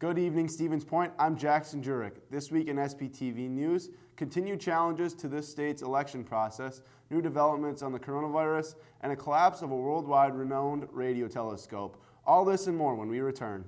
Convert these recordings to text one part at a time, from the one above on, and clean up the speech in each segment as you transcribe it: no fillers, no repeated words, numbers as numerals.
Good evening, Stevens Point. I'm Jackson Jirik. This week in SPTV News, continued challenges to this state's election process, new developments on the coronavirus, and a collapse of a worldwide renowned radio telescope. All this and more when we return.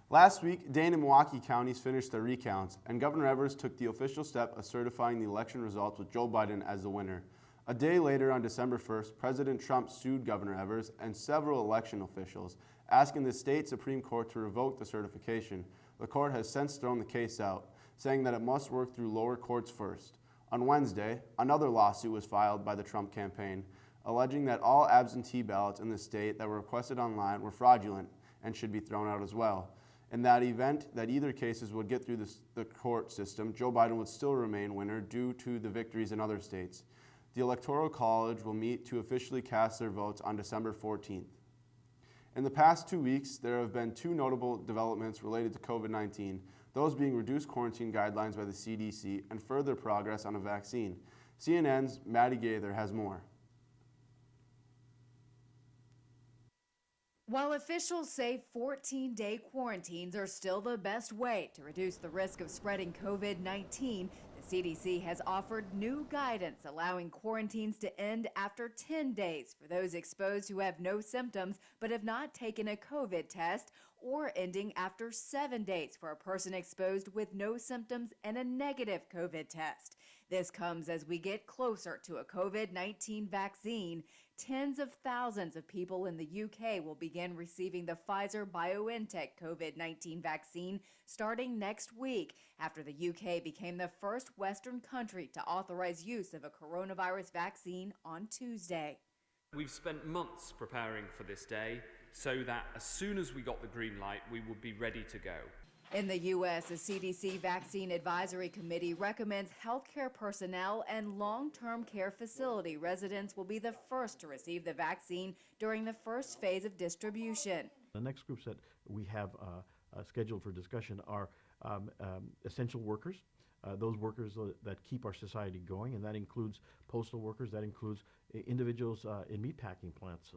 Last week, Dane and Milwaukee counties finished their recounts, and Governor Evers took the official step of certifying the election results with Joe Biden as the winner. A day later, on December 1st, President Trump sued Governor Evers and several election officials, asking the state Supreme Court to revoke the certification. The court has since thrown the case out, saying that it must work through lower courts first. On Wednesday, another lawsuit was filed by the Trump campaign, alleging that all absentee ballots in the state that were requested online were fraudulent and should be thrown out as well. In that event that either cases would get through the court system, Joe Biden would still remain winner due to the victories in other states. The Electoral College will meet to officially cast their votes on December 14th. In the past 2 weeks, there have been two notable developments related to COVID-19, those being reduced quarantine guidelines by the CDC and further progress on a vaccine. CNN's Maddie Gaither has more. While officials say 14-day quarantines are still the best way to reduce the risk of spreading COVID-19, the CDC has offered new guidance allowing quarantines to end after 10 days for those exposed who have no symptoms but have not taken a COVID test, or ending after 7 days for a person exposed with no symptoms and a negative COVID test. This comes as we get closer to a COVID-19 vaccine. Tens of thousands of people in the UK will begin receiving the Pfizer-BioNTech COVID-19 vaccine starting next week, after the UK became the first Western country to authorize use of a coronavirus vaccine on Tuesday. We've spent months preparing for this day so that as soon as we got the green light, we would be ready to go. In the U.S., the CDC Vaccine Advisory Committee recommends healthcare personnel and long-term care facility residents will be the first to receive the vaccine during the first phase of distribution. The next groups that we have scheduled for discussion are essential workers, those workers that keep our society going, and that includes postal workers, that includes individuals in meatpacking plants,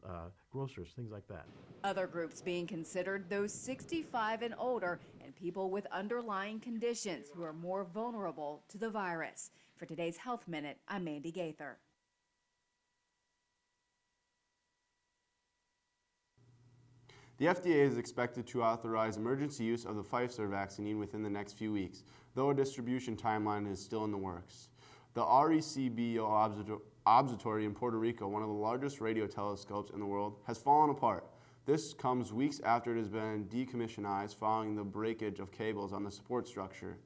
grocers, things like that. Other groups being considered those 65 and older and people with underlying conditions who are more vulnerable to the virus. For today's Health Minute, I'm Mandy Gaither. The FDA is expected to authorize emergency use of the Pfizer vaccine within the next few weeks, though a distribution timeline is still in the works. The RECBO Observatory in Puerto Rico, one of the largest radio telescopes in the world, has fallen apart. This comes weeks after it has been decommissioned following the breakage of cables on the support structure.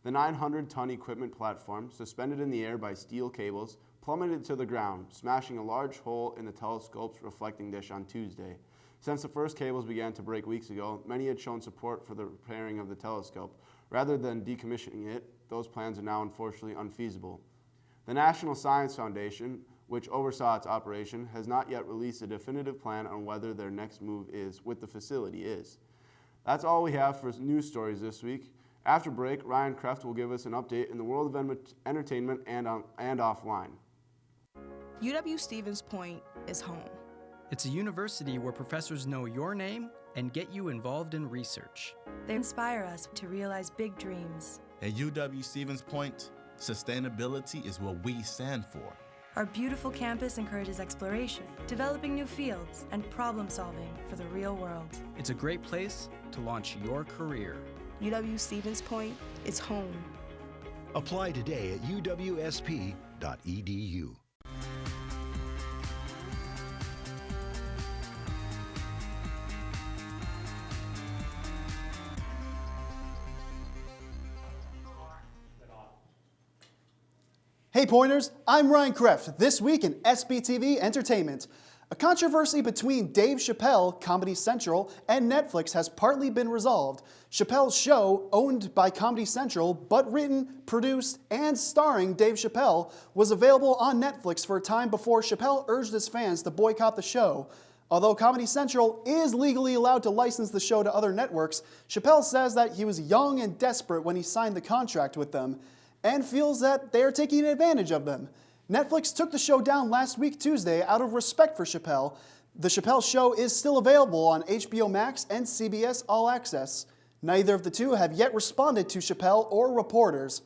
The 900-ton equipment platform, suspended in the air by steel cables, plummeted to the ground, smashing a large hole in the telescope's reflecting dish on Tuesday. Since the first cables began to break weeks ago, many had shown support for the repairing of the telescope. Rather than decommissioning it, those plans are now unfortunately unfeasible. The National Science Foundation, which oversaw its operation, has not yet released a definitive plan on whether their next move with the facility is. That's all we have for news stories this week. After break, Ryan Kreft will give us an update in the world of entertainment and offline. UW-Stevens Point is home. It's a university where professors know your name and get you involved in research. They inspire us to realize big dreams. At UW-Stevens Point, sustainability is what we stand for. Our beautiful campus encourages exploration, developing new fields, and problem solving for the real world. It's a great place to launch your career. UW-Stevens Point is home. Apply today at uwsp.edu. Hey Pointers, I'm Ryan Kreft. This week in SPTV Entertainment, A controversy between Dave Chappelle, Comedy Central, and Netflix has partly been resolved. Chappelle's show, owned by Comedy Central, but written, produced, and starring Dave Chappelle, was available on Netflix for a time before Chappelle urged his fans to boycott the show. Although Comedy Central is legally allowed to license the show to other networks, Chappelle says that he was young and desperate when he signed the contract with them, and feels that they are taking advantage of them. Netflix took the show down last week Tuesday out of respect for Chappelle. The Chappelle Show is still available on HBO Max and CBS All Access. Neither of the two have yet responded to Chappelle or reporters.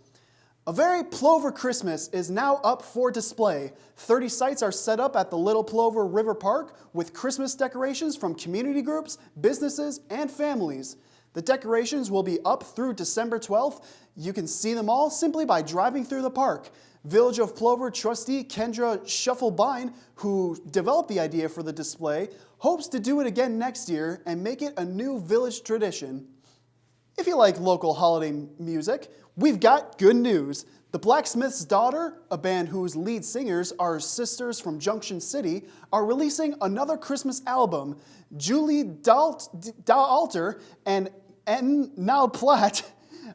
A very Plover Christmas is now up for display. 30 sites are set up at the Little Plover River Park with Christmas decorations from community groups, businesses, and families. The decorations will be up through December 12th. You can see them all simply by driving through the park. Village of Plover trustee Kendra Shufflebine, who developed the idea for the display, hopes to do it again next year and make it a new village tradition. If you like local holiday music, we've got good news. The Blacksmith's Daughter, a band whose lead singers are sisters from Junction City, are releasing another Christmas album. Julie Dalter and Etten Now Platt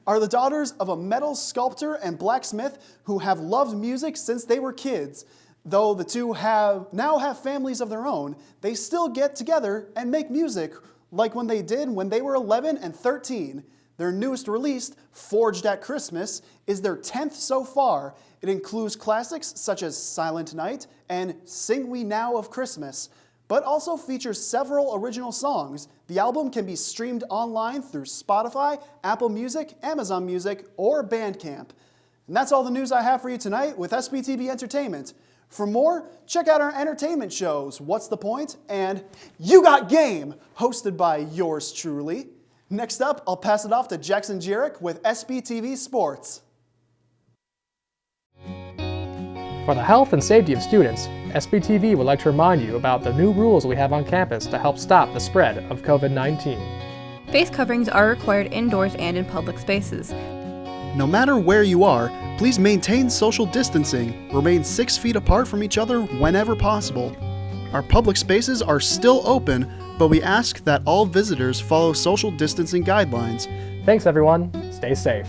are the daughters of a metal sculptor and blacksmith who have loved music since they were kids. Though the two now have families of their own, they still get together and make music like when they did when they were 11 and 13. Their newest release, Forged at Christmas, is their 10th so far. It includes classics such as Silent Night and Sing We Now of Christmas, but also features several original songs. The album can be streamed online through Spotify, Apple Music, Amazon Music, or Bandcamp. And that's all the news I have for you tonight with SPTV Entertainment. For more, check out our entertainment shows, What's the Point? And You Got Game, hosted by yours truly. Next up, I'll pass it off to Jackson Jirik with SPTV Sports. For the health and safety of students, SPTV would like to remind you about the new rules we have on campus to help stop the spread of COVID-19. Face coverings are required indoors and in public spaces. No matter where you are, please maintain social distancing, remain 6 feet apart from each other whenever possible. Our public spaces are still open, but we ask that all visitors follow social distancing guidelines. Thanks everyone, stay safe.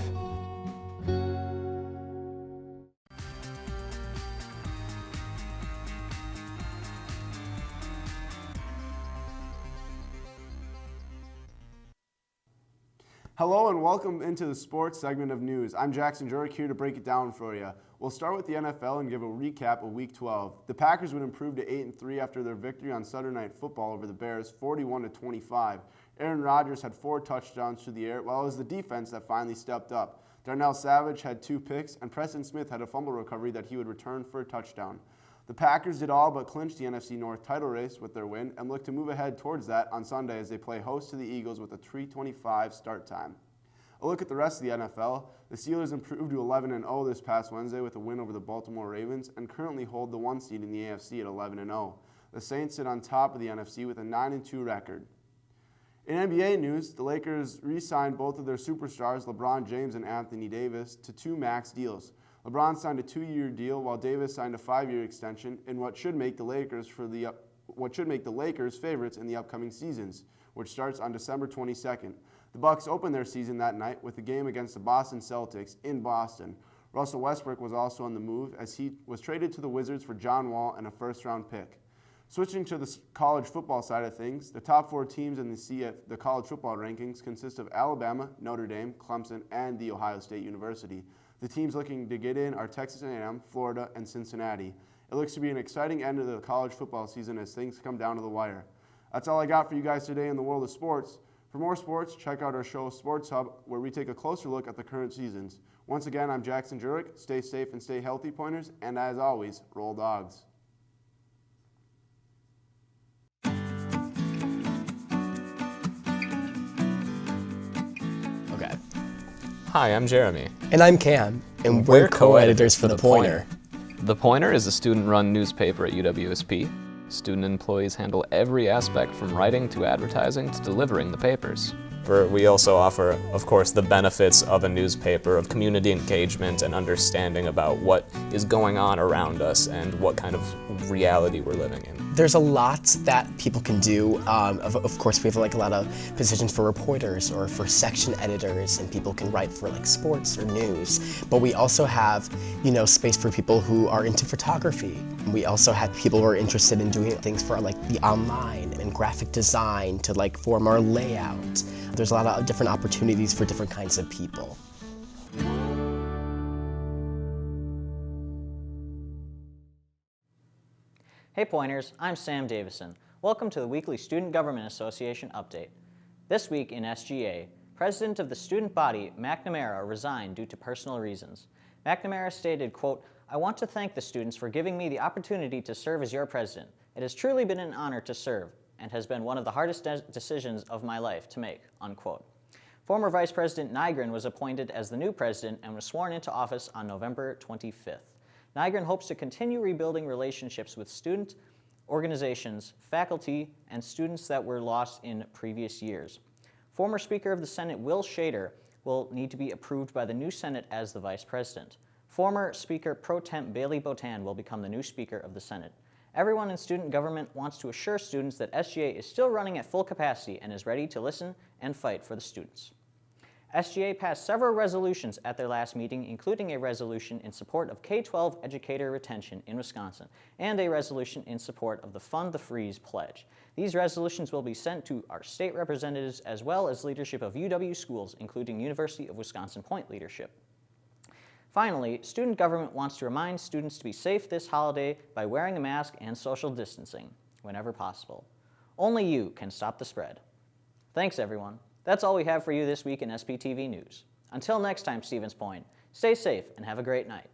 Hello and welcome into the sports segment of news. I'm Jackson Jirik here to break it down for you. We'll start with the NFL and give a recap of Week 12. The Packers would improve to 8-3 after their victory on Sunday Night Football over the Bears, 41-25. Aaron Rodgers had 4 touchdowns through the air, while it was the defense that finally stepped up. Darnell Savage had 2 picks, and Preston Smith had a fumble recovery that he would return for a touchdown. The Packers did all but clinch the NFC North title race with their win and look to move ahead towards that on Sunday as they play host to the Eagles with a 3:25 start time. A look at the rest of the NFL. The Steelers improved to 11-0 this past Wednesday with a win over the Baltimore Ravens and currently hold the 1 seed in the AFC at 11-0. The Saints sit on top of the NFC with a 9-2 record. In NBA news, the Lakers re-signed both of their superstars, LeBron James and Anthony Davis, to 2 max deals. LeBron signed a 2-year deal while Davis signed a 5-year extension in what should make the Lakers favorites in the upcoming seasons, which starts on December 22nd. The Bucks opened their season that night with a game against the Boston Celtics in Boston. Russell Westbrook was also on the move as he was traded to the Wizards for John Wall and a first-round pick. Switching to the college football side of things, the top 4 teams in the college football rankings consist of Alabama, Notre Dame, Clemson, and The Ohio State University. The teams looking to get in are Texas A&M, Florida, and Cincinnati. It looks to be an exciting end of the college football season as things come down to the wire. That's all I got for you guys today in the world of sports. For more sports, check out our show Sports Hub, where we take a closer look at the current seasons. Once again, I'm Jackson Jirik. Stay safe and stay healthy, Pointers, and as always, roll Dogs. Okay. Hi, I'm Jeremy. And I'm Cam, and we're co-editors for The Pointer. The Pointer is a student-run newspaper at UWSP. Student employees handle every aspect from writing to advertising to delivering the papers. We also offer, of course, the benefits of a newspaper, of community engagement and understanding about what is going on around us and what kind of reality we're living in. There's a lot that people can do. Of course, we have like a lot of positions for reporters or for section editors, and people can write for like sports or news. But we also have, space for people who are into photography. We also have people who are interested in doing things for like the online and graphic design to like form our layout. There's a lot of different opportunities for different kinds of people. Hey Pointers, I'm Sam Davisson. Welcome to the weekly Student Government Association update. This week in SGA, President of the student body, McNamara, resigned due to personal reasons. McNamara stated, quote, "I want to thank the students for giving me the opportunity to serve as your president. It has truly been an honor to serve and has been one of the hardest decisions of my life to make," unquote. Former Vice President Nygren was appointed as the new president and was sworn into office on November 25th. Nygren hopes to continue rebuilding relationships with student organizations, faculty, and students that were lost in previous years. Former Speaker of the Senate Will Shader will need to be approved by the new Senate as the Vice President. Former Speaker Pro Temp Bailey Botan will become the new Speaker of the Senate. Everyone in student government wants to assure students that SGA is still running at full capacity and is ready to listen and fight for the students. SGA passed several resolutions at their last meeting, including a resolution in support of K-12 educator retention in Wisconsin and a resolution in support of the Fund the Freeze pledge. These resolutions will be sent to our state representatives as well as leadership of UW schools, including University of Wisconsin Point leadership. Finally, student government wants to remind students to be safe this holiday by wearing a mask and social distancing whenever possible. Only you can stop the spread. Thanks, everyone. That's all we have for you this week in SPTV News. Until next time, Stevens Point, stay safe and have a great night.